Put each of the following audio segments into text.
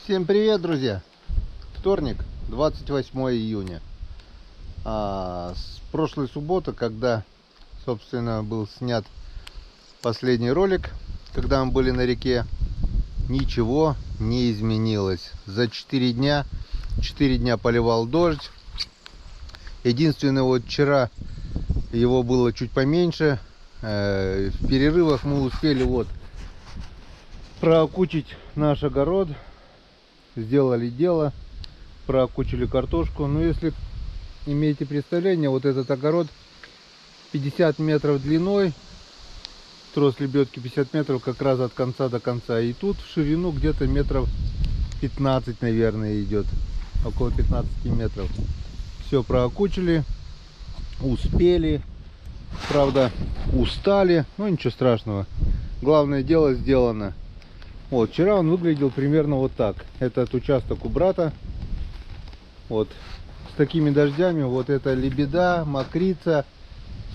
Всем привет, друзья! Вторник, 28 июня. С прошлой субботы, когда, собственно, был снят последний ролик, когда мы были на реке, ничего не изменилось. За 4 дня поливал дождь. Единственное, вот вчера его было чуть поменьше. В перерывах мы успели вот проокучить наш огород. Сделали дело, проокучили картошку. Но если имеете представление, вот этот огород 50 метров длиной, трос лебедки 50 метров как раз от конца до конца. И тут в ширину где-то метров 15, наверное, идет. Около 15 метров. Все проокучили, успели. Правда, устали, но ничего страшного. Главное дело сделано. Вот, вчера он выглядел примерно вот так. Этот участок у брата. Вот, с такими дождями, вот это лебеда, мокрица.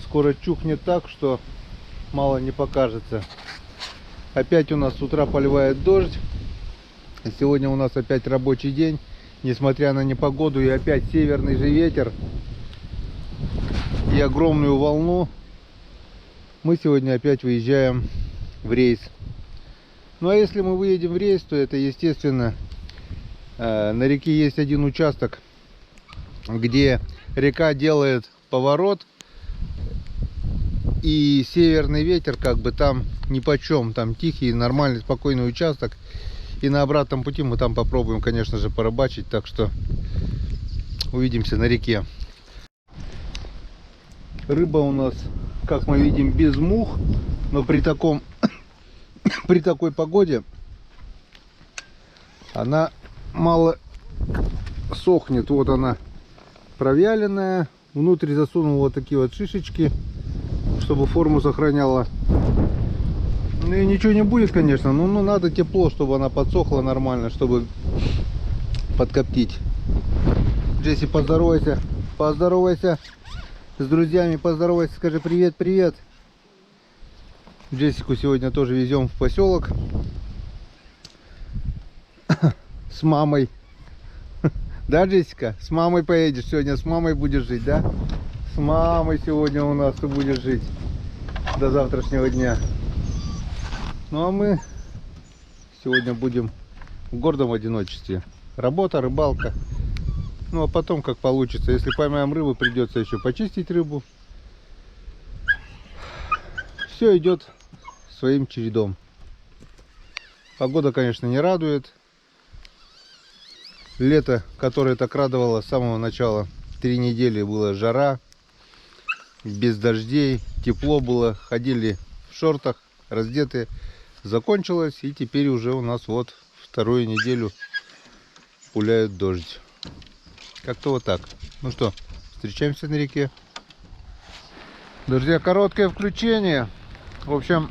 Скоро чухнет так, что мало не покажется. Опять у нас с утра поливает дождь. Сегодня у нас опять рабочий день. Несмотря на непогоду и опять северный же ветер. И огромную волну. Мы сегодня опять выезжаем в рейс. Ну а если мы выедем в рейс, то это естественно, на реке есть один участок, где река делает поворот, и северный ветер как бы там нипочем, там тихий, нормальный, спокойный участок. И на обратном пути мы там попробуем, конечно же, порыбачить, так что увидимся на реке. Рыба у нас, как мы видим, без мух, но при такой погоде она мало сохнет. Вот она провяленная, внутрь засунул вот такие вот шишечки, чтобы форму сохраняла. Ну и ничего не будет, конечно, но надо тепло, чтобы она подсохла нормально, чтобы подкоптить. Джесси, поздоровайся, поздоровайся с друзьями, поздоровайся, скажи привет, привет. Джессику сегодня тоже везем в поселок с мамой. Да, Джессика? С мамой поедешь сегодня, с мамой будешь жить, да? С мамой сегодня у нас ты будешь жить до завтрашнего дня. Ну а мы сегодня будем в гордом одиночестве. Работа, рыбалка. Ну а потом как получится. Если поймаем рыбу, придется еще почистить рыбу. Все идет своим чередом. Погода, конечно, не радует. Лето, которое так радовало с самого начала, 3 недели была жара, без дождей, тепло было, ходили в шортах, раздетые. Закончилось, и теперь уже у нас вот вторую неделю пуляет дождь. Как-то вот так. Ну что, встречаемся на реке. Друзья, короткое включение. В общем,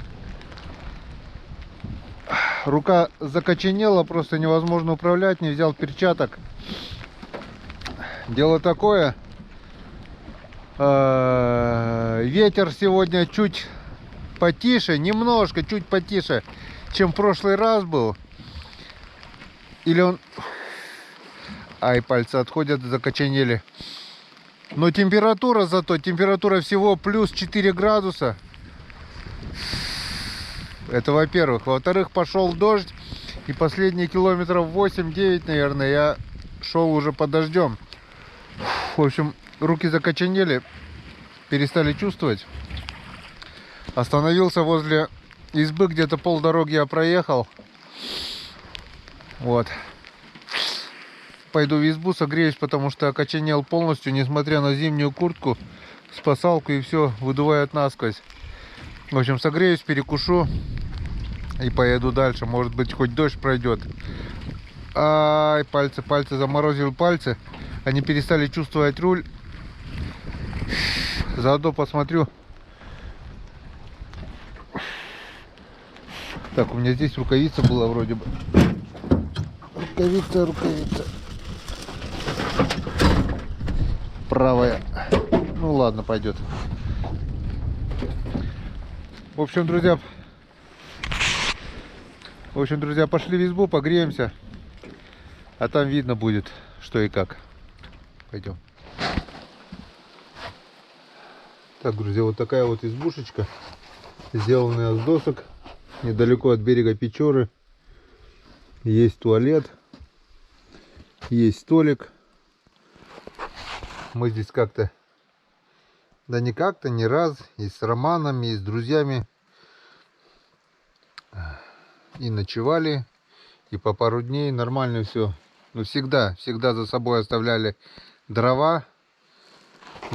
рука закоченела, просто невозможно управлять, не взял перчаток. Дело такое. Ветер сегодня чуть потише, немножко, чуть потише, чем в прошлый раз был. Или он... Ай, пальцы отходят, закоченели. Но температура зато, температура всего плюс 4 градуса. Это во-первых. Во-вторых, пошел дождь. И последние километров 8-9, наверное, я шел уже под дождем. В общем, руки закоченели, перестали чувствовать. Остановился возле избы, где-то полдороги я проехал. Вот. Пойду в избу, согреюсь, потому что окоченел полностью, несмотря на зимнюю куртку, спасалку, и все выдувает насквозь. В общем, согреюсь, перекушу и поеду дальше. Может быть, хоть дождь пройдет. Ай, пальцы, заморозил пальцы. Они перестали чувствовать руль. Заодно посмотрю. Так, у меня здесь рукавица была вроде бы. Рукавица. Правая. Ну ладно, пойдет. В общем, друзья, пошли в избу, погреемся. А там видно будет, что и как. Пойдем. Так, друзья, вот такая вот избушечка, сделанная из досок, недалеко от берега Печоры. Есть туалет, есть столик. Мы здесь как-то, да не как-то, не раз, и с Романом, и с друзьями и ночевали, и по пару дней, нормально все. Но всегда за собой оставляли дрова.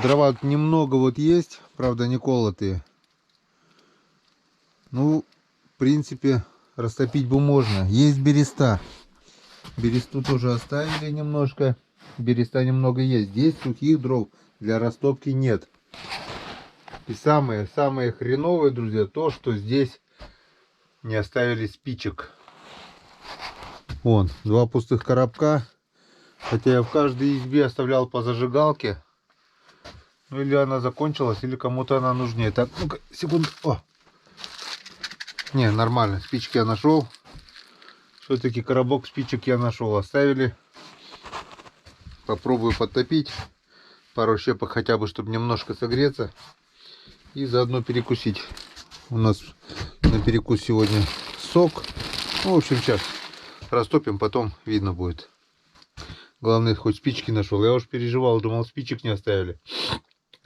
Дрова тут немного вот есть, правда не колотые. Ну, в принципе, растопить бы можно. Есть береста. Бересту тоже оставили немножко. Береста немного есть. Здесь сухих дров для растопки нет. И самое хреновое, друзья, то, что здесь не оставили спичек. Вон, 2 пустых коробка. Хотя я в каждой избе оставлял по зажигалке. Ну или она закончилась, или кому-то она нужнее. Так, ну-ка, секунду. О! Не, нормально, спички я нашел. Все-таки коробок спичек я нашел. Оставили. Попробую подтопить. Пару щепок хотя бы, чтобы немножко согреться. И заодно перекусить. У нас на перекус сегодня сок. Ну, в общем, сейчас растопим, потом видно будет. Главное, хоть спички нашел. Я уж переживал, думал, спичек не оставили.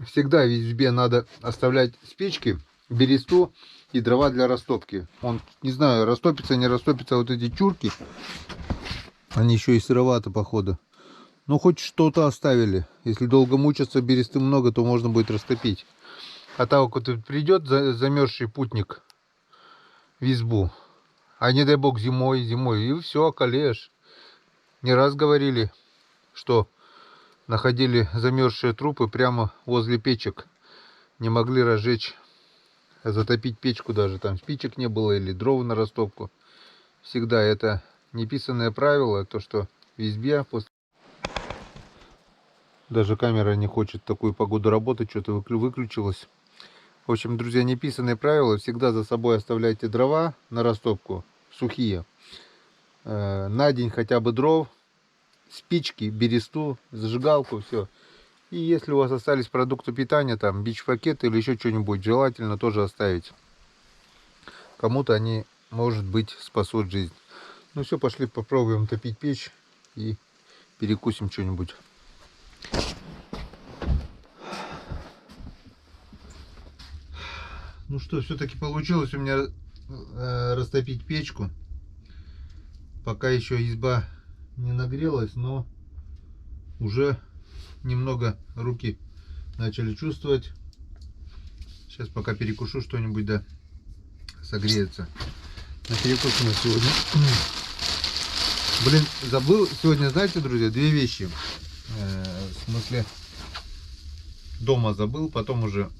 Всегда в избе надо оставлять спички, бересту и дрова для растопки. Он, не знаю, растопится, не растопится, вот эти чурки. Они еще и сыроваты, походу. Ну, хоть что-то оставили. Если долго мучаться, бересты много, то можно будет растопить. А так вот придет замерзший путник в избу. А не дай бог зимой, и все, околеешь. Не раз говорили, что находили замерзшие трупы прямо возле печек. Не могли разжечь, затопить печку даже. Там спичек не было или дров на растопку. Всегда это неписанное правило, то что в избе после... Даже камера не хочет такую погоду работать, что-то выключилась. В общем, друзья, неписанные правила. Всегда за собой оставляйте дрова на растопку, сухие. На день хотя бы дров, спички, бересту, зажигалку, все. И если у вас остались продукты питания, там бич-пакеты или еще что-нибудь, желательно тоже оставить. Кому-то они, может быть, спасут жизнь. Ну все, пошли попробуем топить печь и перекусим что-нибудь. Ну что, все-таки получилось у меня растопить печку. Пока еще изба не нагрелась, но уже немного руки начали чувствовать. Сейчас пока перекушу что-нибудь, да согреется. На перекус у нас сегодня. Блин, забыл сегодня, знаете, друзья, 2 вещи. В смысле, дома забыл, потом уже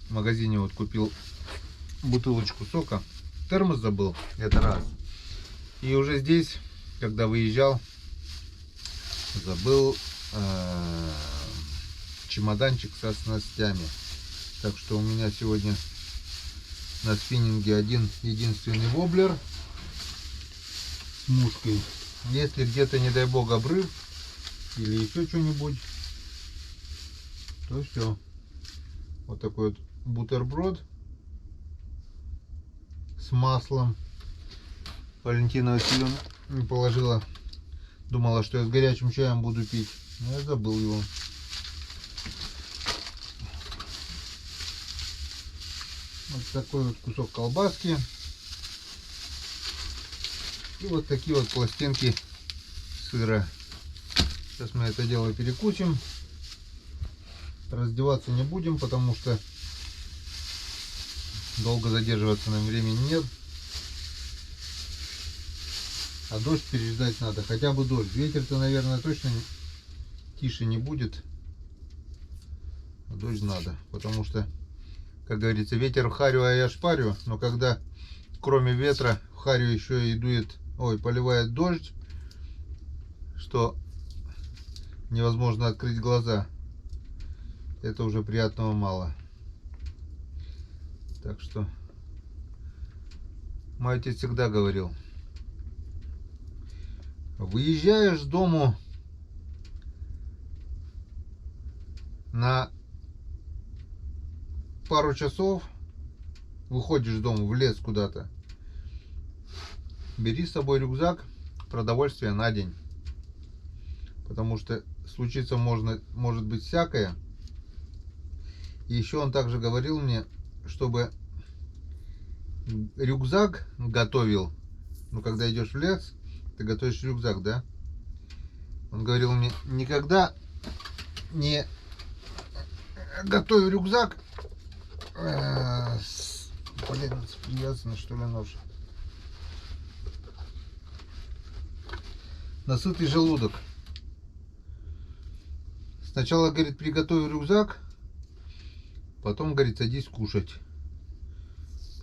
в магазине вот купил бутылочку сока. Термос забыл, это раз. И уже здесь, когда выезжал, забыл чемоданчик со снастями. Так что у меня сегодня на спиннинге один единственный воблер с мушкой. Если где-то, не дай бог, обрыв или еще что-нибудь, то все. Вот такой вот бутерброд с маслом. Валентина Васильевна не положила. Думала, что я с горячим чаем буду пить. Но я забыл его. Вот такой вот кусок колбаски. И вот такие вот пластинки сыра. Сейчас мы это дело перекусим. Раздеваться не будем, потому что долго задерживаться нам времени нет. А дождь переждать надо, хотя бы дождь. Ветер-то, наверное, точно тише не будет. А дождь надо, потому что, как говорится, ветер в харю, а я шпарю. Но когда кроме ветра в харю еще и дует, поливает дождь, что невозможно открыть глаза, это уже приятного мало. Так что мой отец всегда говорил: Выезжаешь с дому на пару часов, выходишь из дома в лес куда-то, бери с собой рюкзак, продовольствие на день. Потому что случиться может быть всякое. И еще он также говорил мне, чтобы рюкзак готовил. Ну, когда идешь в лес, ты готовишь рюкзак, да? Он говорил мне, никогда не готовь рюкзак. Блин, привязано, что ли, нож. На сытый желудок. Сначала, говорит, приготовь рюкзак, потом, говорит, садись кушать.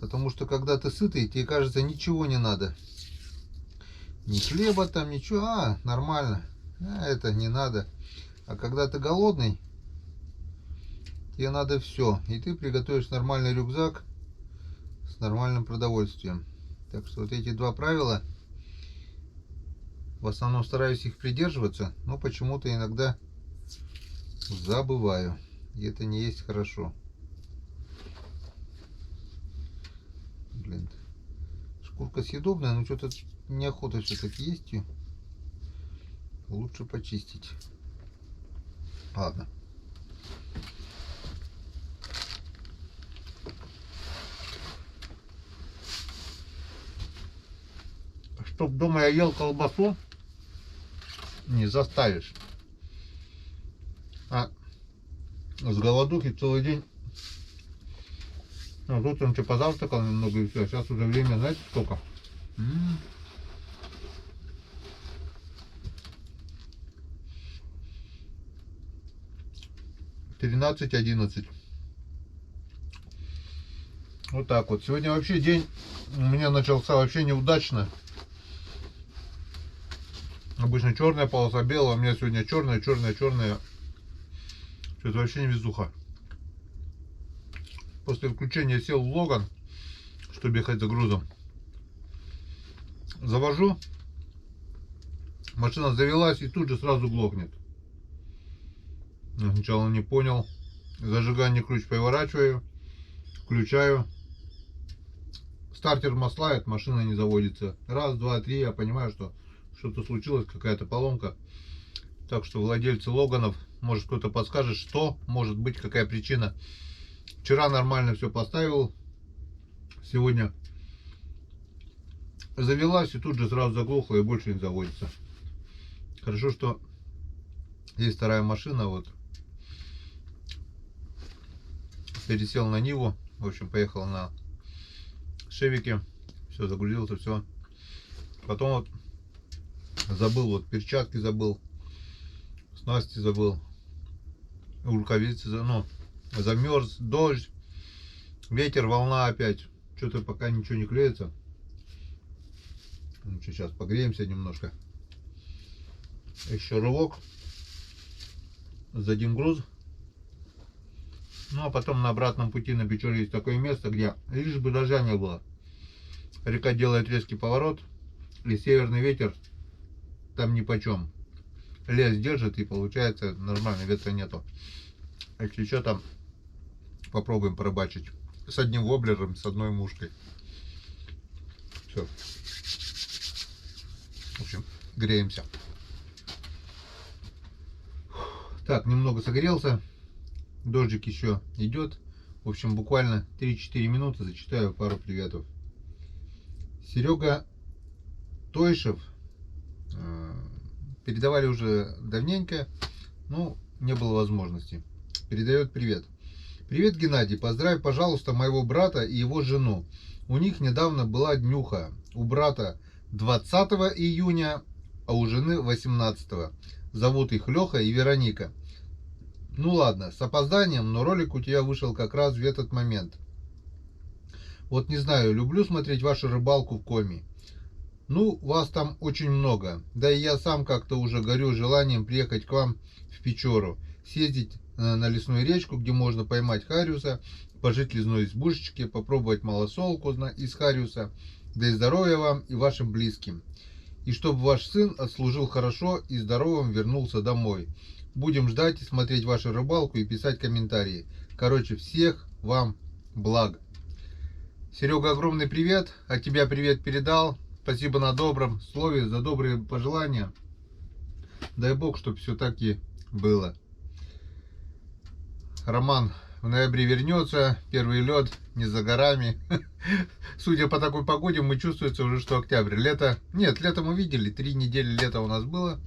Потому что, когда ты сытый, тебе кажется, ничего не надо. Ни хлеба там, ничего. Нормально. Это не надо. А когда ты голодный, тебе надо все. И ты приготовишь нормальный рюкзак с нормальным продовольствием. Так что вот эти два правила, в основном стараюсь их придерживаться, но почему-то иногда забываю. И это не есть хорошо. Блин. Шкурка съедобная, но что-то неохота все-таки есть ее. Лучше почистить. Ладно. Чтоб дома я ел колбасу, не заставишь. А с голодухи целый день. Ну, тут он позавтракал немного и все. Сейчас уже время, знаете, сколько? 13:11. Вот так вот. Сегодня вообще день у меня начался вообще неудачно. Обычно черная полоса, белая. У меня сегодня черная. Что-то вообще не везуха. После включения сел в Логан, чтобы ехать за грузом. Завожу. Машина завелась и тут же сразу глохнет. Сначала не понял. Зажигание ключ поворачиваю. Включаю. Стартер маслает, машина не заводится. Раз, два, три, я понимаю, что что-то случилось, какая-то поломка. Так что владельцы Логанов, может кто-то подскажет, что может быть, какая причина. Вчера нормально все поставил. Сегодня завелась и тут же сразу заглохла и больше не заводится. Хорошо, что есть вторая машина. Вот. Пересел на Ниву. В общем, поехал на Шевике. Все, загрузился, все. Потом вот забыл, вот перчатки забыл. Снасти забыл. Рукавицы, замерз, дождь. Ветер, волна опять. Что-то пока ничего не клеится. Ну, сейчас погреемся немножко. Еще рывок. Сдадим груз. Ну а потом на обратном пути на Печоре есть такое место, где лишь бы дождя не было. Река делает резкий поворот. И северный ветер там нипочем. Лес держит и получается нормально, ветра нету. Если что, там попробуем порыбачить. С одним воблером, с одной мушкой. Все. В общем, греемся. Так, немного согрелся. Дождик еще идет. В общем, буквально 3-4 минуты зачитаю пару приветов. Серега Тойшев. Передавали уже давненько, но не было возможности. Передает привет. Привет, Геннадий. Поздравь, пожалуйста, моего брата и его жену. У них недавно была днюха. У брата 20 июня, а у жены 18. Зовут их Леха и Вероника. Ну ладно, с опозданием, но ролик у тебя вышел как раз в этот момент. Вот не знаю, люблю смотреть вашу рыбалку в Коми. Ну, вас там очень много. Да и я сам как-то уже горю желанием приехать к вам в Печору. Съездить на лесную речку, где можно поймать хариуса, пожить в лесной избушечке, попробовать малосолку из хариуса. Да и здоровья вам и вашим близким. И чтобы ваш сын отслужил хорошо и здоровым вернулся домой. Будем ждать и смотреть вашу рыбалку и писать комментарии. Короче, всех вам благ. Серега, огромный привет. От тебя привет передал. Спасибо на добром слове, за добрые пожелания. Дай Бог, чтобы все так и было. Роман в ноябре вернется. Первый лед не за горами. Судя по такой погоде, мы чувствуется уже, что октябрь. Лето. Нет, лето мы видели. 3 недели лета у нас было.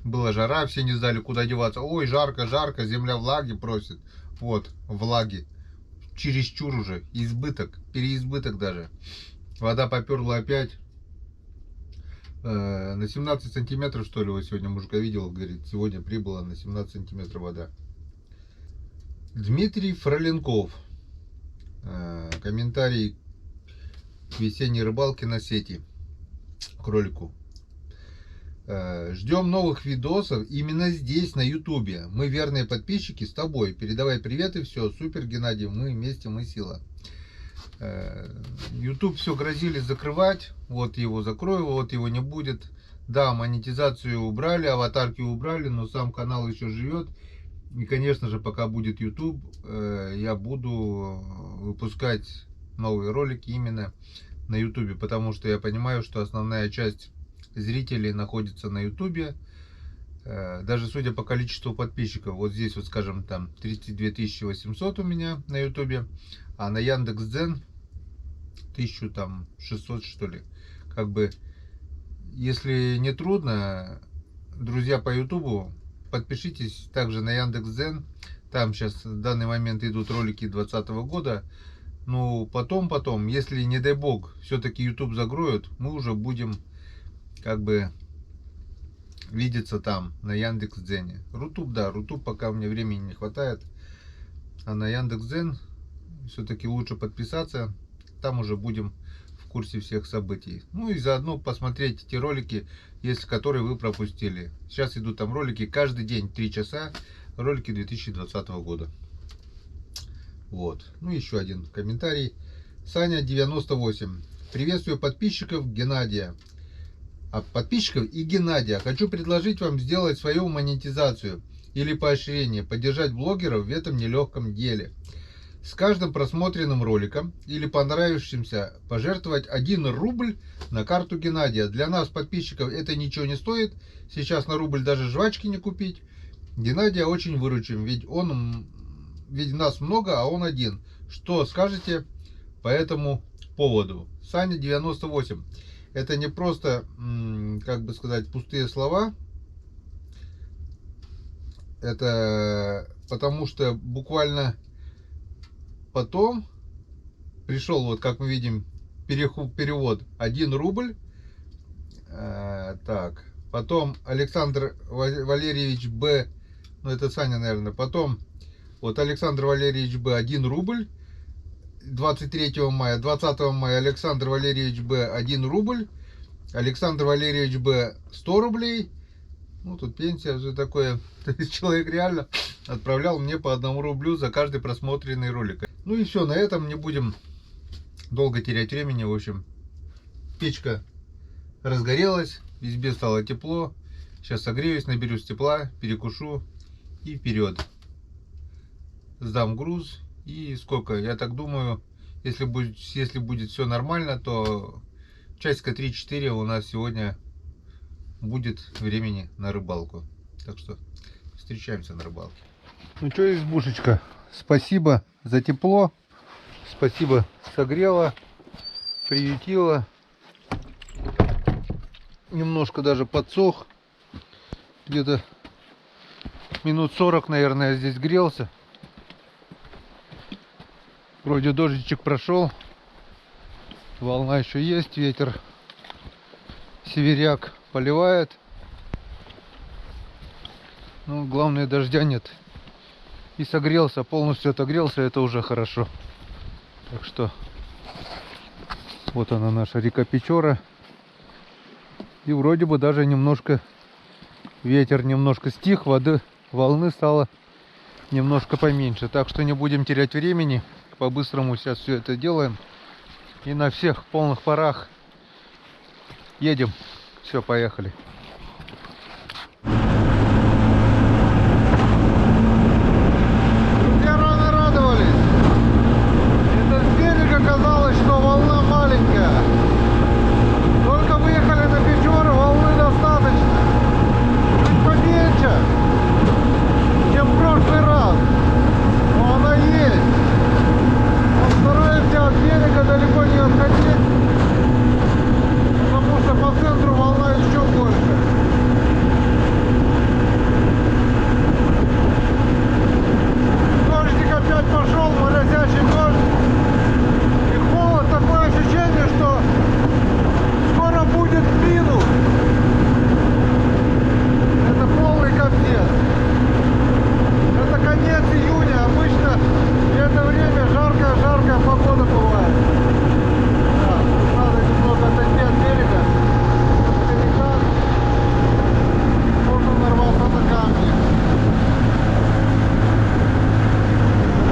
Была жара, все не знали, куда деваться. Ой, жарко, жарко, земля влаги просит. Вот, влаги. Чересчур уже. Избыток, переизбыток даже. Вода поперла опять. На 17 сантиметров, что ли, вот сегодня мужика видел, говорит, сегодня прибыла на 17 сантиметров вода. Дмитрий Фроленков. Комментарий к весенней рыбалке на сети. К ролику. Ждем новых видосов именно здесь, на ютубе. Мы верные подписчики с тобой. Передавай привет и все. Супер, Геннадий. Мы вместе, мы сила. YouTube все грозили закрывать. Вот его закрою, вот его не будет. Да, монетизацию убрали, аватарки убрали, но сам канал еще живет. И, конечно же, пока будет YouTube, я буду выпускать новые ролики именно на YouTube. Потому что я понимаю, что основная часть зрителей находится на YouTube. Даже судя по количеству подписчиков, вот здесь вот, скажем, там 32 800 у меня на YouTube, а на Яндекс.Дзен 1600, что ли. Как бы, если не трудно, друзья по YouTube, подпишитесь также на Яндекс.Дзен. Там сейчас в данный момент идут ролики 2020 года. Ну, потом, если, не дай бог, все-таки YouTube закроют, мы уже будем как бы видеться там, на Яндекс.Дзене. Рутуб, да, Рутуб пока мне времени не хватает. А на Яндекс.Дзен все-таки лучше подписаться. Там уже будем в курсе всех событий. Ну и заодно посмотреть те ролики, если которые вы пропустили. Сейчас идут там ролики каждый день, 3 часа. Ролики 2020 года. Вот. Ну еще один комментарий. Саня 98. Приветствую подписчиков Геннадия. Подписчиков и Геннадия. Хочу предложить вам сделать свою монетизацию или поощрение, поддержать блогеров в этом нелегком деле. С каждым просмотренным роликом или понравившимся пожертвовать 1 рубль на карту Геннадия. Для нас, подписчиков, это ничего не стоит. Сейчас на рубль даже жвачки не купить. Геннадия очень выручим, ведь нас много, а он один. Что скажете по этому поводу? Саня 98. Это не просто, как бы сказать, пустые слова. Это потому что буквально потом пришел, вот как мы видим, перевод 1 рубль. Так, потом Александр Валерьевич Б. Ну это Саня, наверное. Потом вот Александр Валерьевич Б. 1 рубль. 23 мая, 20 мая Александр Валерьевич Б. 1 рубль. Александр Валерьевич Б. 100 рублей. Ну, тут пенсия, все такое. Человек реально отправлял мне по 1 рублю за каждый просмотренный ролик. Ну и все, на этом не будем долго терять времени. В общем, печка разгорелась, в избе стало тепло. Сейчас согреюсь, наберусь тепла, перекушу и вперед. Сдам груз. И сколько, я так думаю, если будет все нормально, то часика 3-4 у нас сегодня будет времени на рыбалку. Так что встречаемся на рыбалке. Ну что, избушечка, спасибо за тепло, спасибо, согрела, приютила. Немножко даже подсох, где-то минут 40, наверное, я здесь грелся. Вроде дождичек прошел, волна еще есть, ветер северяк поливает. Ну, главное, дождя нет. И согрелся, полностью отогрелся, это уже хорошо. Так что вот она, наша река Печора. И вроде бы даже немножко ветер немножко стих, волны стало немножко поменьше. Так что не будем терять времени. По-быстрому сейчас все это делаем. И на всех полных парах едем. Все, поехали. Друзья рано радовались. Это с берега казалось, что волна маленькая. Только выехали на Печоры, волны достаточно. Чуть поменьше, чем в прошлый раз. Но она есть. Но стараемся от берега далеко не отходить, потому что по центру волна еще больше. Дождик опять пошел, моросящий дождь. И холод, такое ощущение, что скоро будет минус. Это полный капец. Это конец июня. Обычно в это время жаркая погода бывает. Да, надо немного отойти от берега. Перекат. Можно нарваться на камни.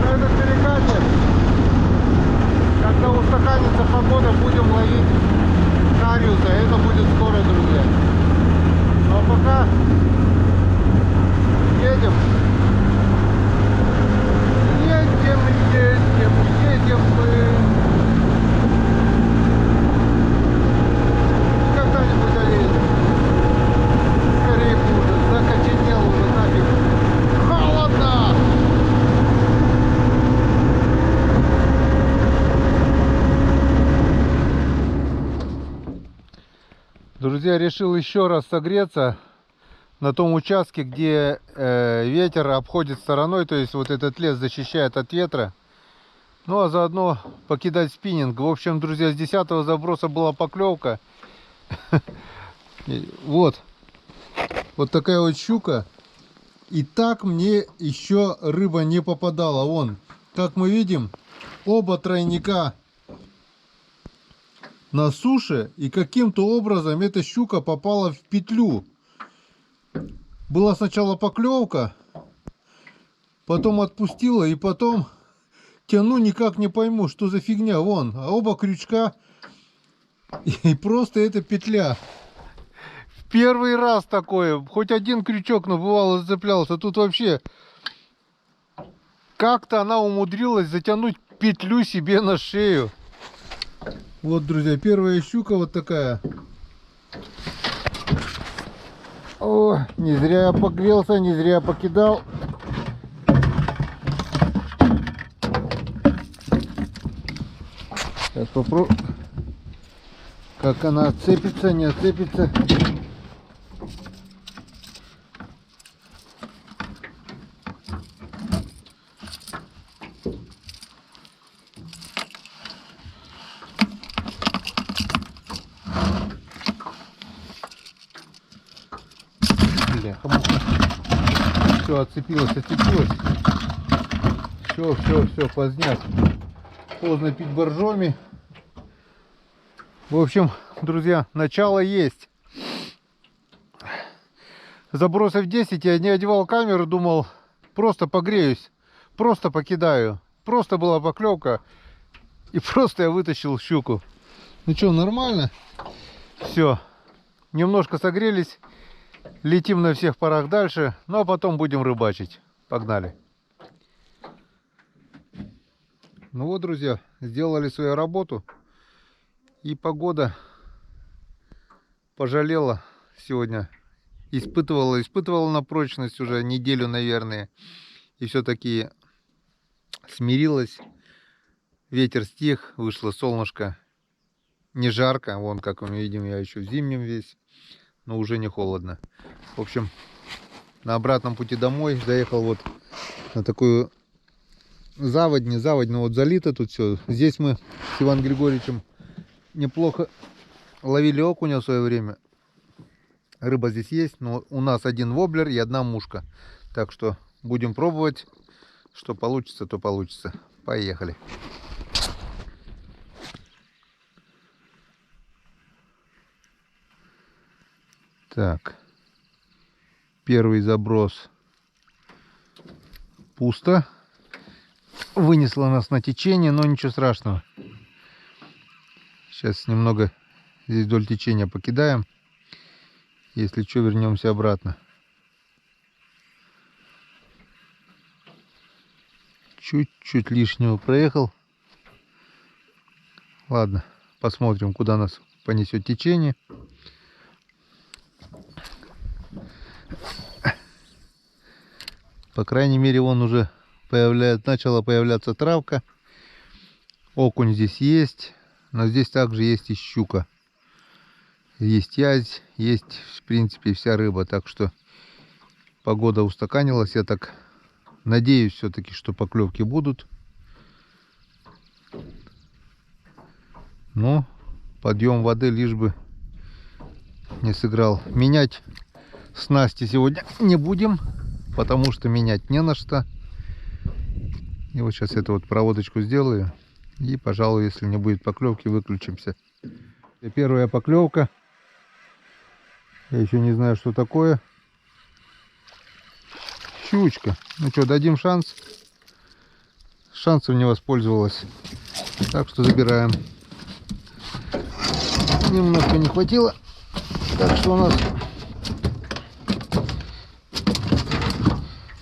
На этом перекате, когда устаканится погода, будем ловить кариуса. Это будет скоро, друзья. Ну а пока едем. Едем мы. Когда-нибудь доедем. Скорее будет. Закоченел уже нафиг. Холодно! Друзья, решил еще раз согреться на том участке, где ветер обходит стороной, то есть вот этот лес защищает от ветра. Ну а заодно покидать спиннинг. В общем, друзья, с 10-го заброса была поклевка. Вот такая вот щука. И так мне еще рыба не попадала. Вон, как мы видим, оба тройника на суше, и каким-то образом эта щука попала в петлю. Была сначала поклевка, потом отпустила, и потом тяну, никак не пойму, что за фигня. Вон, а оба крючка, и просто это петля. Первый раз такое, хоть один крючок, но бывало зацеплялся. Тут вообще как-то она умудрилась затянуть петлю себе на шею. Вот, друзья, первая щука вот такая. О, не зря я погрелся, не зря покидал. Сейчас попробую, как она отцепится, не отцепится. Все, отцепилось. Все, поздняк. Поздно пить боржоми. В общем, друзья, начало есть. Забросив 10, я не одевал камеру, думал, просто погреюсь, просто покидаю. Просто была поклевка, и просто я вытащил щуку. Ну что, нормально? Все, немножко согрелись. Летим на всех парах дальше, ну а потом будем рыбачить. Погнали. Ну вот, друзья, сделали свою работу. И погода пожалела сегодня. Испытывала на прочность уже неделю, наверное. И все-таки смирилась. Ветер стих, вышло солнышко. Не жарко. Вон, как мы видим, я еще в зимнем весь. Но уже не холодно. В общем, на обратном пути домой заехал вот на такую заводь, не заводь, но вот залито тут все. Здесь мы с Иваном Григорьевичем неплохо ловили окуня в свое время. Рыба здесь есть, но у нас один воблер и одна мушка. Так что будем пробовать. Что получится, то получится. Поехали. Так, первый заброс пусто. Вынесло нас на течение, но ничего страшного. Сейчас немного здесь вдоль течения покидаем. Если что, вернемся обратно. Чуть-чуть лишнего проехал. Ладно, посмотрим, куда нас понесет течение. По крайней мере, вон уже начала появляться травка. Окунь здесь есть, но здесь также есть и щука. Есть язь, есть, в принципе, вся рыба. Так что погода устаканилась. Я так надеюсь все-таки, что поклевки будут. Но подъем воды лишь бы не сыграл. Менять снасти сегодня не будем, потому что менять не на что. И вот сейчас эту вот проводочку сделаю. И, пожалуй, если не будет поклевки, выключимся. И первая поклевка. Я еще не знаю, что такое. Щучка. Ну что, дадим шанс. Шансом не воспользовалась. Так что забираем. Немножко не хватило. Так что у нас...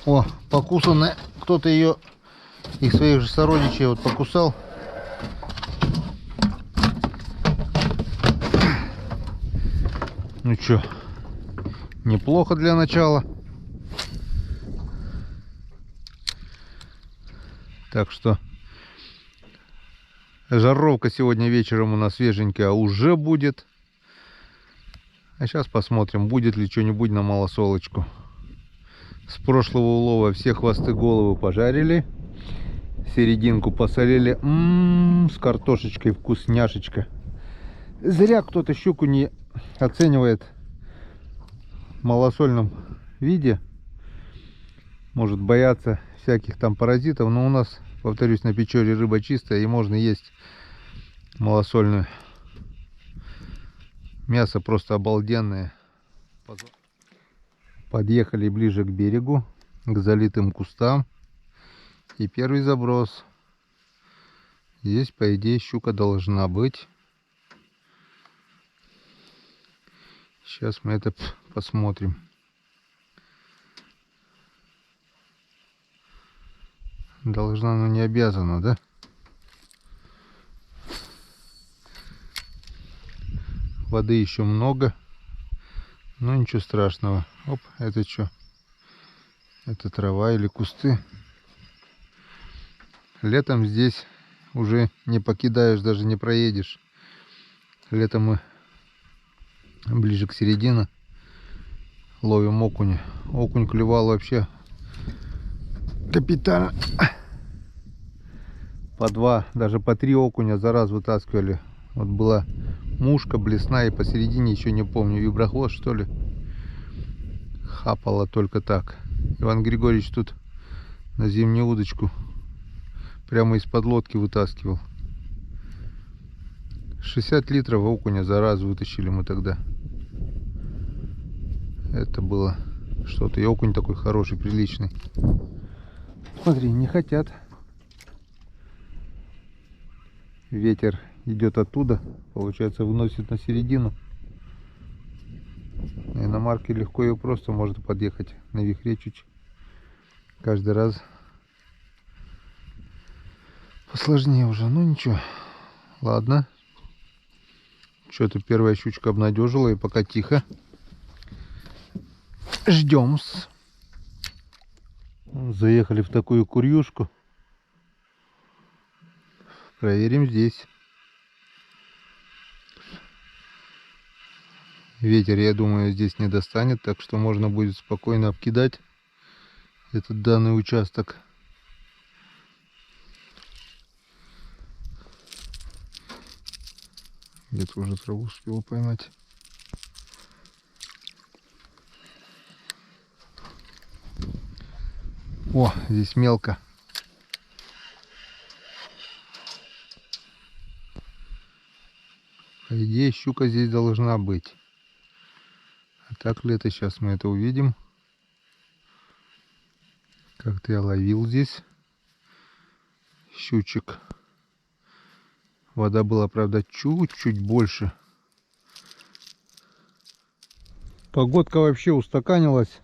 О, покусанная. Кто-то ее из своих же сородичей вот покусал. Ну что, неплохо для начала. Так что жаровка сегодня вечером у нас свеженькая уже будет. А сейчас посмотрим, будет ли что-нибудь на малосолочку. С прошлого улова все хвосты головы пожарили. Серединку посолили. С картошечкой вкусняшечка. Зря кто-то щуку не оценивает в малосольном виде. Может бояться всяких там паразитов. Но у нас, повторюсь, на Печоре рыба чистая. И можно есть малосольную. Мясо просто обалденное. Подъехали ближе к берегу, к залитым кустам. И первый заброс. Здесь, по идее, щука должна быть. Сейчас мы это посмотрим. Должна, но не обязана, да? Воды еще много. Но ничего страшного. Оп, это что? Это трава или кусты? Летом здесь уже не покидаешь, даже не проедешь. Летом мы ближе к середине ловим окуня. Окунь клевал вообще капитально. По 2, даже по 3 окуня за раз вытаскивали. Вот была мушка, блесна, и посередине, еще не помню, виброхвост, что ли. Хапала только так. Иван Григорьевич тут на зимнюю удочку прямо из-под лодки вытаскивал. 60 литров окуня за раз вытащили мы тогда. Это было что-то. И окунь такой хороший, приличный. Смотри, не хотят. Ветер идет оттуда, получается, выносит на середину. На иномарке легко ее просто может подъехать на вихре чуть. Каждый раз посложнее уже. Ну ничего. Ладно. Что-то первая щучка обнадежила, и пока тихо. Ждем-с. Заехали в такую курьюшку. Проверим здесь. Ветер, я думаю, здесь не достанет, так что можно будет спокойно обкидать этот данный участок. Где-то уже траву успел поймать. О, здесь мелко. По идее, щука здесь должна быть. А так ли это? Сейчас мы это увидим. Как-то я ловил здесь щучек. Вода была, правда, чуть-чуть больше. Погодка вообще устаканилась.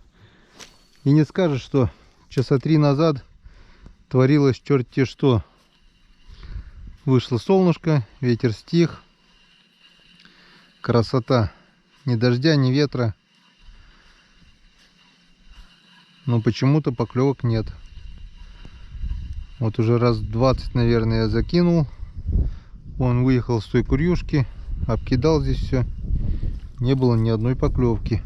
И не скажешь, что часа 3 назад творилось черти что. Вышло солнышко, ветер стих. Красота. Ни дождя, ни ветра. Но почему-то поклевок нет. Вот уже раз 20, наверное, я закинул. Он выехал с той курьюшки, обкидал здесь все. Не было ни одной поклевки.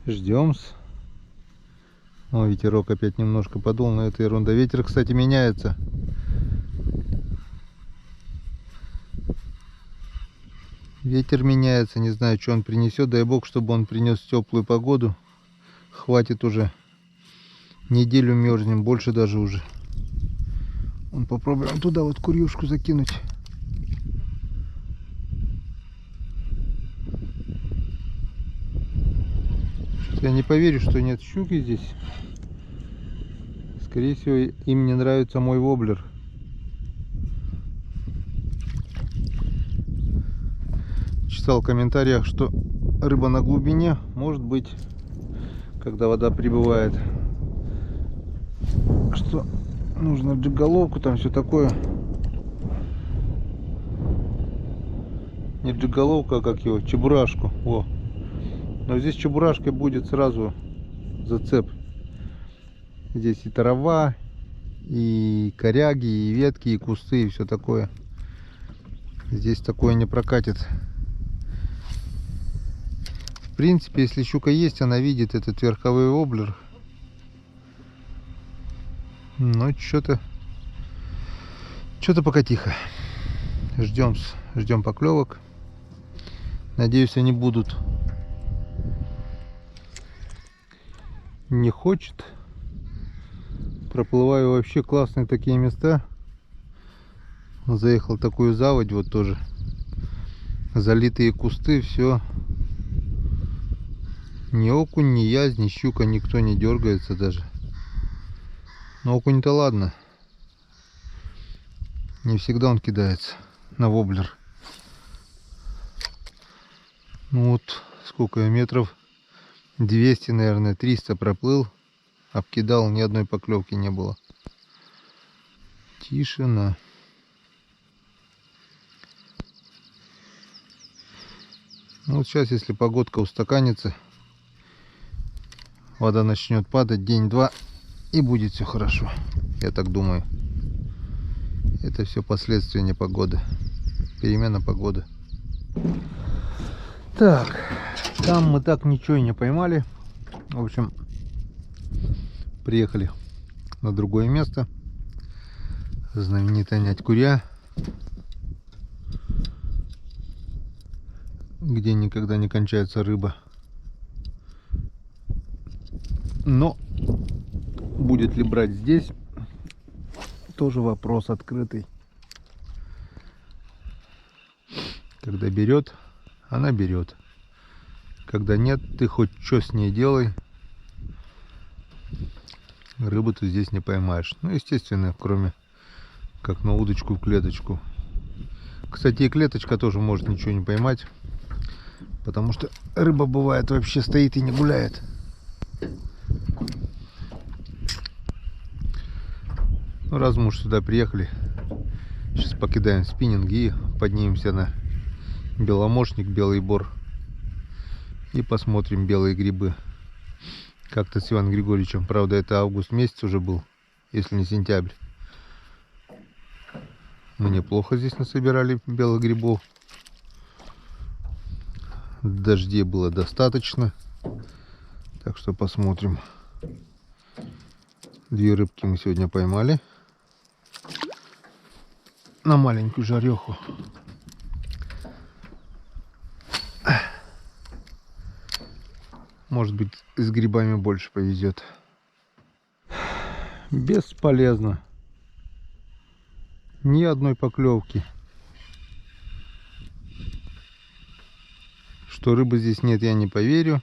Ждем-с. О, ветерок опять немножко подул, но это ерунда. Ветер, кстати, меняется. Ветер меняется, не знаю, что он принесет. Дай бог, чтобы он принес теплую погоду. Хватит уже. Неделю мерзнем, больше даже уже. Попробуем туда вот курьюшку закинуть. Я не поверю, что нет щуки здесь. Скорее всего, им не нравится мой воблер. Читал в комментариях, что рыба на глубине может быть, когда вода прибывает, что нужно джиголовку, там все такое. Не джиголовка, а как его, чебурашку. Во. Но здесь чебурашкой будет сразу зацеп. Здесь и трава, и коряги, и ветки, и кусты, и все такое. Здесь такое не прокатит. В принципе, если щука есть, она видит этот верховой воблер. Но что-то пока тихо. Ждем поклевок. Надеюсь, они будут. Не хочет. Проплываю вообще классные такие места. Заехал в такую заводь, вот тоже залитые кусты, все. Ни окунь, ни язь, ни щука, никто не дергается даже. Но окунь-то ладно. Не всегда он кидается на воблер. Ну вот, сколько я метров 200, наверное, 300 проплыл. Обкидал, ни одной поклевки не было. Тишина. Ну вот сейчас, если погодка устаканится, вода начнет падать день-два, и будет все хорошо. Я так думаю. Это все последствия непогоды. Перемена погоды. Так, там мы так ничего и не поймали. В общем, приехали на другое место. Знаменитая Нять-Куря, где никогда не кончается рыба. Но будет ли брать здесь, тоже вопрос открытый. Когда берет, она берет. Когда нет, ты хоть что с ней делай, рыбу ты здесь не поймаешь. Ну, естественно, кроме как на удочку, в клеточку. Кстати, и клеточка тоже может ничего не поймать, потому что рыба бывает вообще стоит и не гуляет. Ну, раз мы уж сюда приехали, сейчас покидаем спиннинг и поднимемся на беломошник, белый бор, и посмотрим белые грибы. Как-то с Иваном Григорьевичем, правда, это август месяц уже был, если не сентябрь. Мы неплохо здесь насобирали белых грибов. Дождей было достаточно. Так что посмотрим. 2 рыбки мы сегодня поймали. На маленькую жареху. Может быть, с грибами больше повезет. Бесполезно. Ни одной поклевки. Что рыбы здесь нет, я не поверю.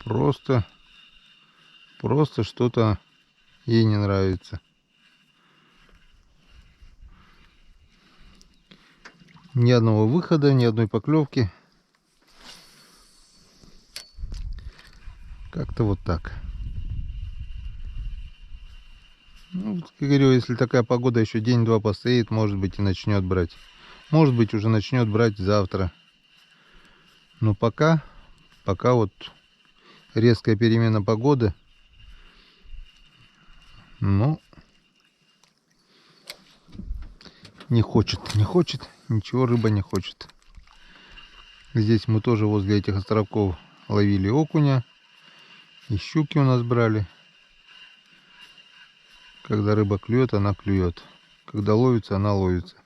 Просто что-то ей не нравится. Ни одного выхода, ни одной поклевки. Как-то вот так. Ну, как говорю, если такая погода еще день-два постоит, может быть и начнет брать. Может быть уже начнет брать завтра. Но пока вот резкая перемена погоды. Ну, не хочет, ничего рыба не хочет. Здесь мы тоже возле этих островков ловили окуня. И щуки у нас брали. Когда рыба клюет, она клюет. Когда ловится, она ловится.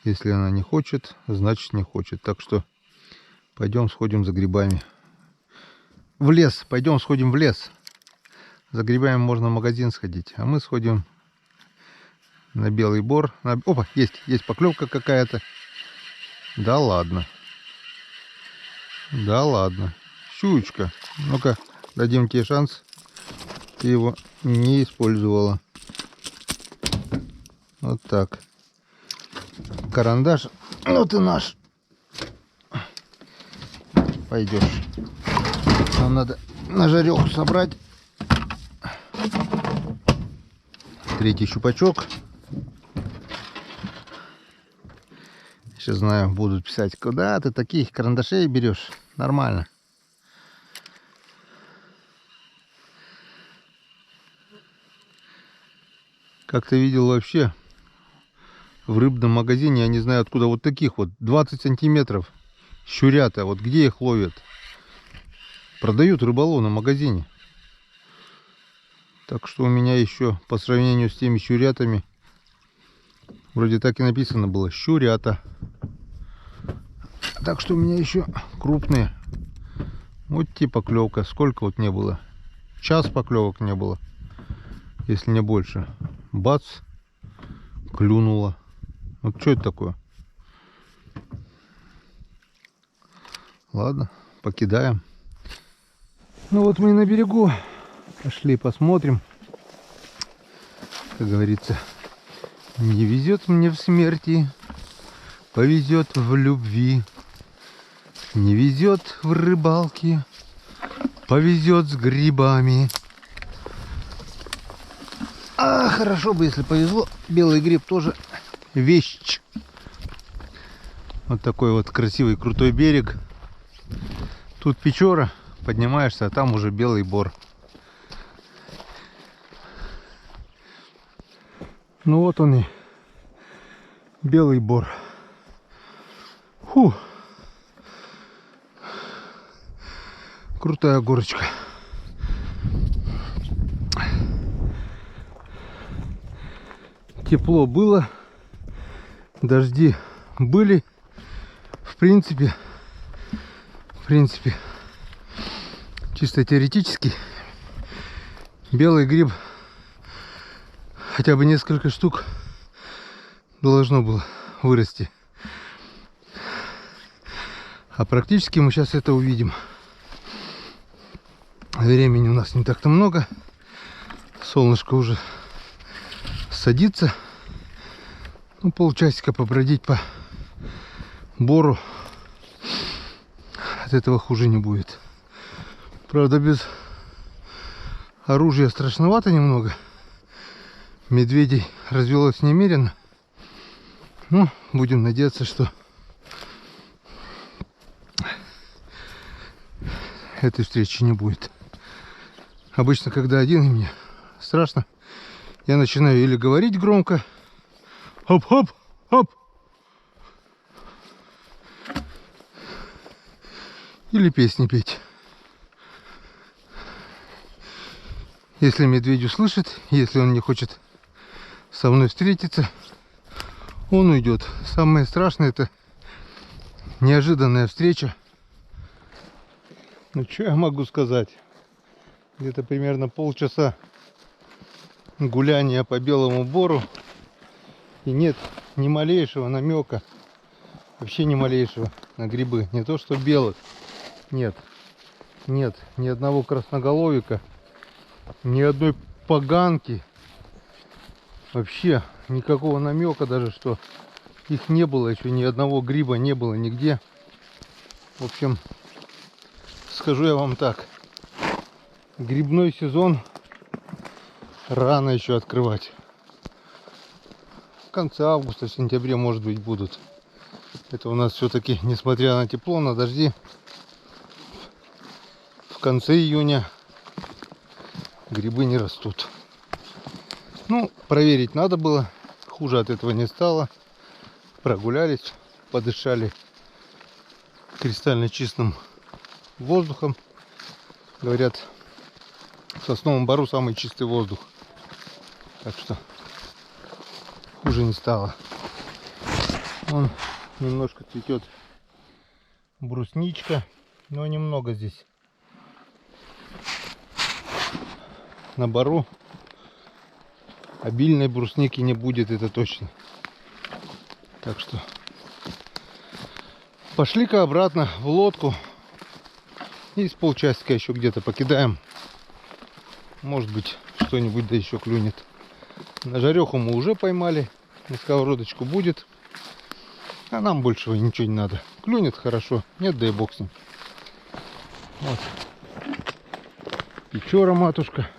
Если она не хочет, значит не хочет. Так что пойдем сходим за грибами. В лес, пойдем сходим в лес. За грибами можно в магазин сходить. А мы сходим на белый бор. Опа, есть поклевка какая-то. Да ладно. Да ладно. Щучка. Ну-ка, дадим тебе шанс. Ты его не использовала. Вот так. Карандаш. Ну ты наш. Пойдешь. Нам надо на жареху собрать. Третий щупачок. Сейчас знаю, будут писать, куда ты таких карандашей берешь. Нормально. Как-то видел вообще в рыбном магазине, я не знаю откуда, вот таких вот 20 сантиметров щурята. Вот где их ловят? Продают в рыболовном магазине. Так что у меня еще по сравнению с теми щурятами, вроде так и написано было, щурята. Так что у меня еще крупные. Вот типа поклевка. Сколько вот не было? Час поклевок не было, если не больше. Бац, клюнуло. Вот что это такое? Ладно, покидаем. Ну вот мы и на берегу. Пошли посмотрим. Как говорится, не везет мне в смерти, повезет в любви. Не везет в рыбалке, повезет с грибами. А хорошо бы, если повезло. Белый гриб тоже вещь. Вот такой вот красивый крутой берег. Тут Печора, поднимаешься, а там уже белый бор. Ну вот он и белый бор. Фу. Крутая горочка. Тепло было, дожди были. В принципе, чисто теоретически, белый гриб хотя бы несколько штук должно было вырасти. А практически мы сейчас это увидим. Времени у нас не так-то много. Солнышко уже садится. Ну, полчасика побродить по бору. От этого хуже не будет. Правда, без оружия страшновато немного. Медведей развелось немерено. Ну, будем надеяться, что этой встречи не будет. Обычно, когда один, и мне страшно, я начинаю или говорить громко, хоп-хоп-хоп, или песни петь. Если медведь услышит, если он не хочет со мной встретиться, он уйдет. Самое страшное — это неожиданная встреча. Ну, что я могу сказать? Где-то примерно полчаса гуляния по белому бору, и нет ни малейшего намека, вообще ни малейшего на грибы. Не то что белых, нет ни одного красноголовика, ни одной поганки, вообще никакого намека даже, что их не было еще, ни одного гриба не было нигде. В общем, скажу я вам так, грибной сезон рано еще открывать. В конце августа, в сентябре, может быть, будут. Это у нас все-таки, несмотря на тепло, на дожди, в конце июня грибы не растут. Ну, проверить надо было, хуже от этого не стало. Прогулялись, подышали кристально чистым воздухом. Говорят, в Сосновом Бору самый чистый воздух. Так что хуже не стало. Вон немножко цветет брусничка, но немного здесь. На Бору обильной брусники не будет, это точно. Так что пошли-ка обратно в лодку. И с полчасика еще где-то покидаем. Может быть, что-нибудь да еще клюнет. На жареху мы уже поймали. На сковородочку будет. А нам большего ничего не надо. Клюнет хорошо. Нет, да и бог с ним. Вот. Печора матушка.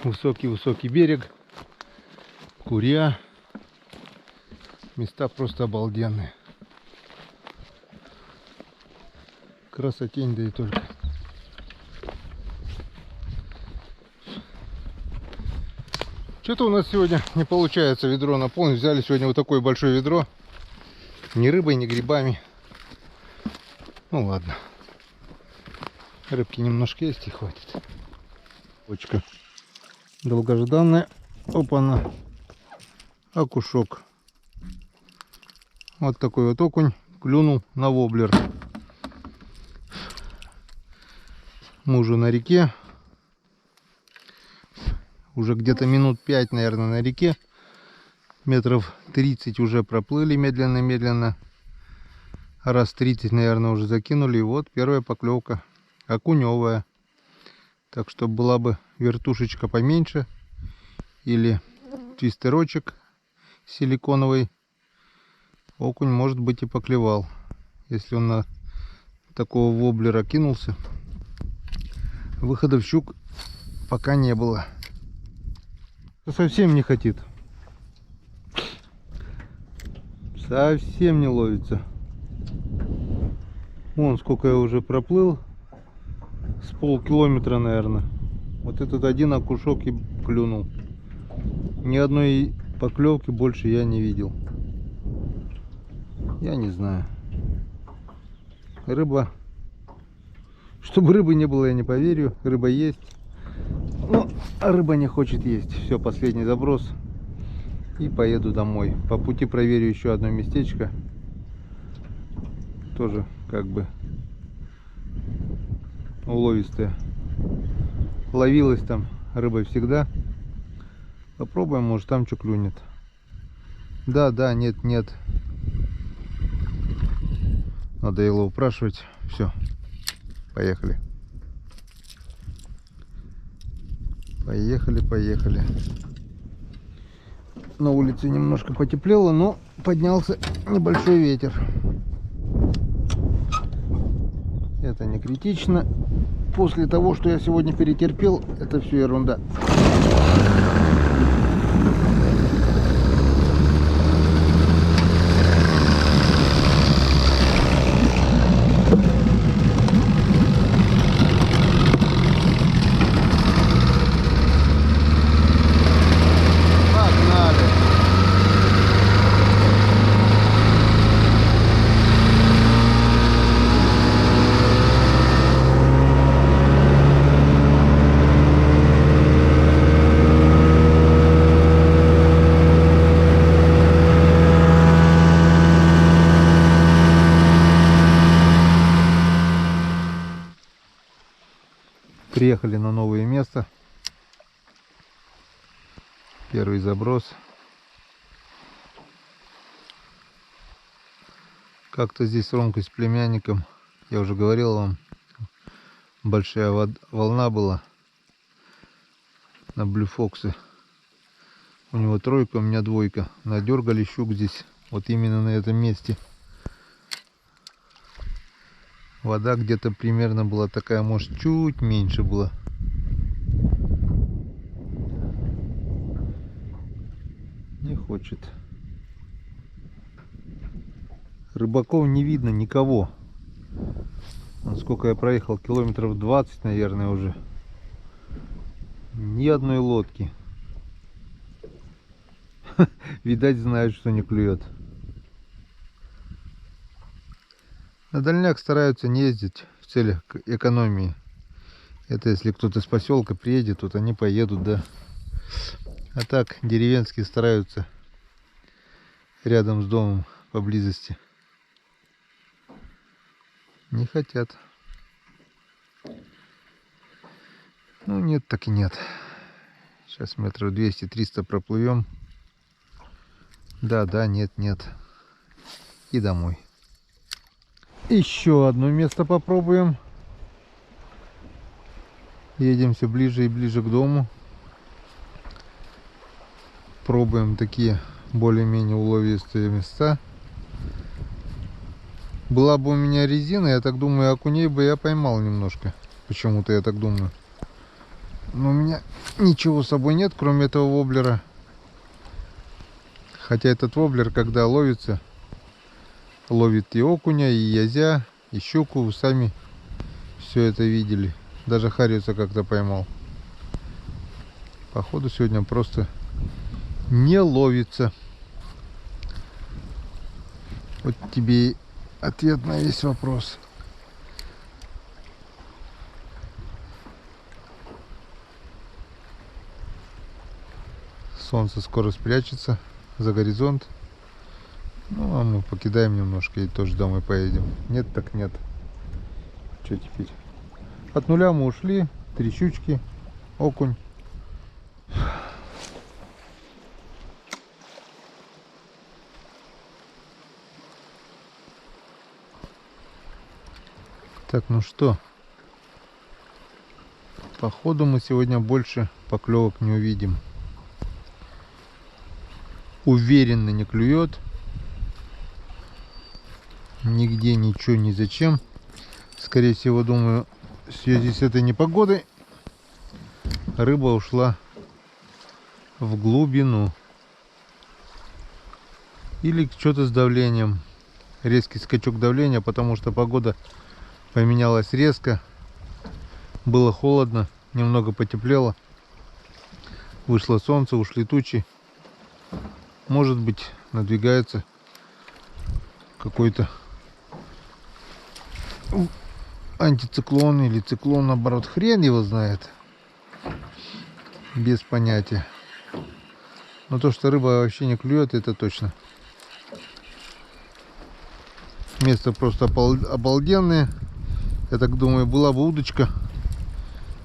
Высокий-высокий берег. Куря. Места просто обалденные. Красотень, да и только. Что-то у нас сегодня не получается ведро наполнить. Взяли сегодня вот такое большое ведро. Ни рыбой, ни грибами. Ну ладно. Рыбки немножко есть и хватит. Почка долгожданная. Опа-на. Окушок. Вот такой вот окунь клюнул на воблер. Мы уже на реке. Уже где-то минут 5, наверное, на реке. Метров 30 уже проплыли медленно-медленно. Раз 30, наверное, уже закинули. И вот первая поклевка. Окуневая. Так что была бы вертушечка поменьше. Или твистерочек силиконовый. Окунь, может быть, и поклевал. Если он на такого воблера кинулся. Выходов щук пока не было. Совсем не хотит. Совсем не ловится. Вон сколько я уже проплыл. С полкилометра, наверное. Вот этот один окушок и клюнул. Ни одной поклевки больше я не видел. Я не знаю. Рыба. Чтобы рыбы не было, я не поверю. Рыба есть. Но рыба не хочет есть. Все, последний заброс. И поеду домой. По пути проверю еще одно местечко. Тоже как бы уловистое. Ловилась там рыбой всегда. Попробуем, может там что клюнет. Да, нет, нет. Надоело упрашивать. Все, поехали. Поехали. На улице немножко потеплело, но поднялся небольшой ветер. Это не критично. После того, что я сегодня перетерпел, это все ерунда. Приехали на новое место. Первый заброс. Как-то здесь с Ромкой, с племянником, я уже говорил вам, большая волна была на блюфоксы. В У него тройка, у меня двойка. Надергали щук здесь, вот именно на этом месте. Вода где-то примерно была такая, может, чуть меньше была. Не хочет. Рыбаков не видно никого. Сколько я проехал, километров 20, наверное, уже. Ни одной лодки. Видать, знают, что не клюет. На дальняк стараются не ездить в целях экономии. Это если кто-то из поселка приедет, вот они поедут, да. А так деревенские стараются рядом с домом, поблизости. Не хотят. Ну нет, так и нет. Сейчас метров 200-300 проплывем. Да, нет. И домой. Еще одно место попробуем. Едем все ближе и ближе к дому. Пробуем такие более-менее уловистые места. Была бы у меня резина, я так думаю, окуней бы я поймал немножко. Почему-то я так думаю. Но у меня ничего с собой нет, кроме этого воблера. Хотя этот воблер, когда ловится, ловит и окуня, и язя, и щуку. Вы сами все это видели. Даже хариуса как-то поймал. Походу сегодня просто не ловится. Вот тебе и ответ на весь вопрос. Солнце скоро спрячется за горизонт. Ну, а мы покидаем немножко и тоже домой поедем. Нет, так нет. Что теперь? От нуля мы ушли. 3 щучки, окунь. Так, ну что? Походу мы сегодня больше поклевок не увидим. Уверенно не клюет. Нигде ничего, ни зачем. Скорее всего, думаю, в связи с этой непогодой рыба ушла в глубину. Или что-то с давлением. Резкий скачок давления, потому что погода поменялась резко. Было холодно, немного потеплело. Вышло солнце, ушли тучи. Может быть, надвигается какой-то антициклон или циклон, наоборот, хрен его знает. Без понятия. Но то, что рыба вообще не клюет, это точно. Место просто обалденное. Я так думаю, была бы удочка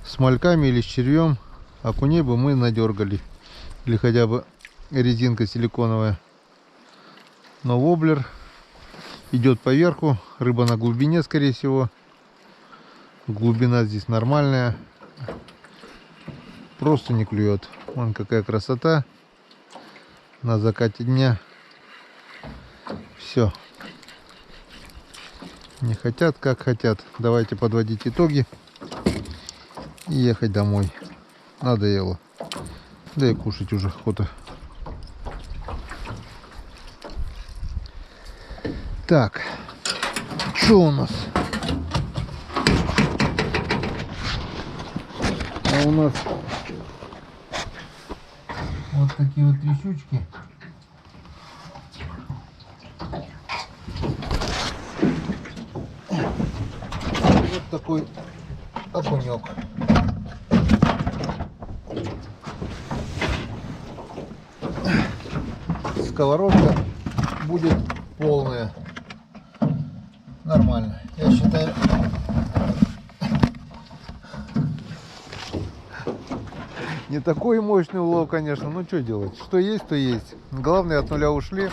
с мальками или с червем, окуней бы мы надергали. Или хотя бы резинка силиконовая. Но воблер идет по верху. Рыба на глубине, скорее всего. Глубина здесь нормальная. Просто не клюет. Вон какая красота. На закате дня. Все. Не хотят, как хотят. Давайте подводить итоги и ехать домой. Надоело. Да и кушать уже охота. Так, что у нас? А у нас вот такие вот 3 щучки. Вот такой окунек. Сковородка будет полная. Нормально, я считаю. Не такой мощный улов, конечно, но что делать? Что есть, то есть. Главное, от нуля ушли.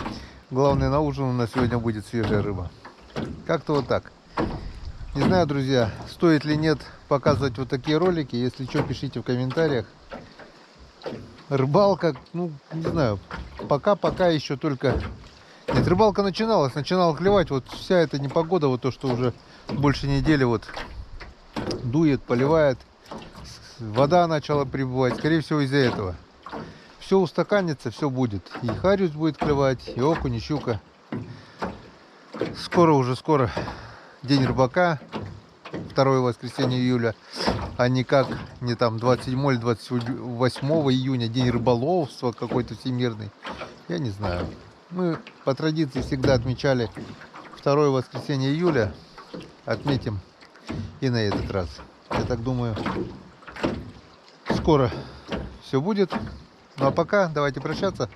Главное, на ужин у нас сегодня будет свежая рыба. Как-то вот так. Не знаю, друзья, стоит ли нет показывать вот такие ролики. Если что, пишите в комментариях. рыбалка, ну, не знаю, пока еще только... Нет, рыбалка начинала клевать, вот вся эта непогода, вот то, что уже больше недели вот дует, поливает, вода начала прибывать, скорее всего из-за этого. Все устаканится, все будет. И хариус будет клевать, и окунь, и щука. Скоро день рыбака, 2 воскресенье июля, а никак не там 27 или 28 июня, день рыболовства какой-то всемирный. Я не знаю. Мы по традиции всегда отмечали 2 воскресенье июля. Отметим и на этот раз. Я так думаю, скоро все будет. Ну а пока давайте прощаться.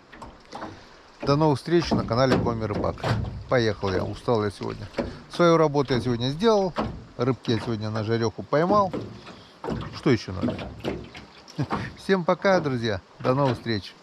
До новых встреч на канале Коми Рыбак. Поехал я, устал я сегодня. Свою работу я сегодня сделал. Рыбки я сегодня на жареху поймал. Что еще надо? Всем пока, друзья. До новых встреч.